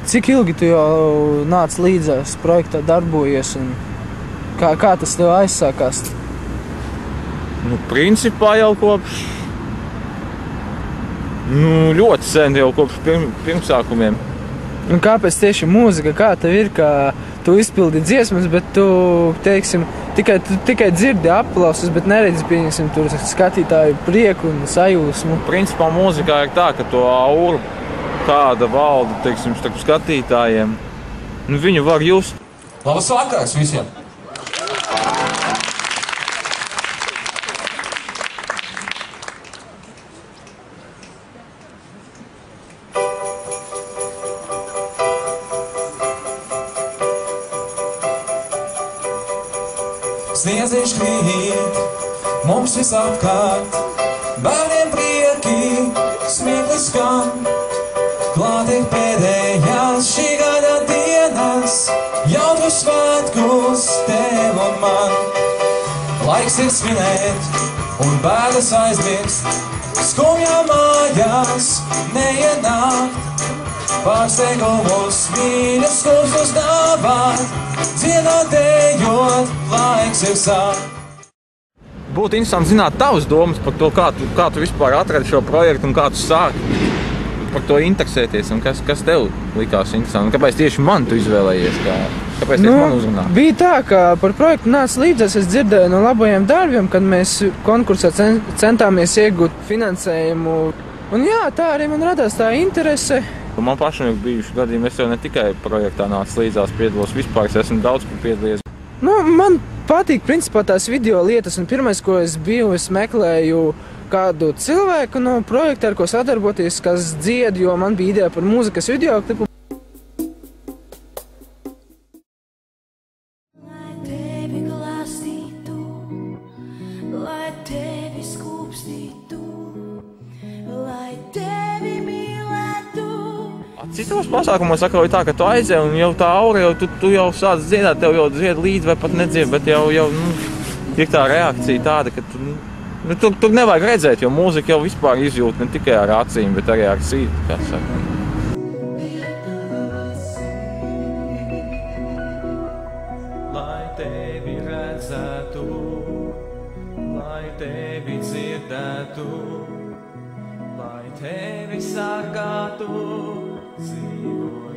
Cik ilgi tu jau nāc līdzās projektā darbojies un kā tas tev aizsākās? Principā jau kopš ļoti sen, jau kopš pirmsākumiem. Un kāpēc tieši mūzika? Kā tev ir, ka tu izpildi dziesmas, bet tu, teiksim, tikai dzirdi aplausus, bet neredzi, pieņemsim, tur skatītāju prieku un sajūsmu? Principā mūzikā ir tā, ka to auru, kāda valda, teiksim, starp skatītājiem, viņu var just. Labas vakars visiem! Sniedziņš krīt, mums visapkārt, bērniem prieki, smieklis skan. Klāt ir pēdējās šī gada dienas, jautru svētkus tev un man. Laiks ir svinēt un bēdas aizmirst, skumjā mājās neienākt. Pārsteigumus mīļus kursus dāvāt, dziedāt, laiks ir sākt. Būtu interesanti zināt tavas domas par to, kā tu vispār atradi šo projektu un kā tu sāki par to interesēties un kas tev likās interesanti. Un kāpēc tieši man tu izvēlējies? Kāpēc tieši man uzrunā? Bija tā, ka par projektu nāca līdzās, es dzirdēju no labajiem darbiem, kad mēs konkursā centāmies iegūt finansējumu. Un jā, tā arī man radās tā interese. Man pašam ir bijuši gadījumi, es jau ne tikai projektā nācu līdzās piedalos, vispār es esmu daudz piedalījies. Man patīk principā tās video lietas, un pirmais, ko es meklēju kādu cilvēku no projekta, ar ko sadarboties, kas dzied, jo man bija ideja par mūzikas video klipu. Citos pasākumos atkal ir tā, ka tu aizēji un jau tā aura, tu jau sāc dziedāt, tev jau dzied līdzi vai pat nedzied, bet jau ir tā reakcija tāda, ka tur nevajag redzēt, jo mūzika jau vispār izjūt ne tikai ar acīm, bet arī ar sirdi, kā saka. Lai tevi redzētu, lai tevi dzirdētu, lai tevi sargātu, dzīvo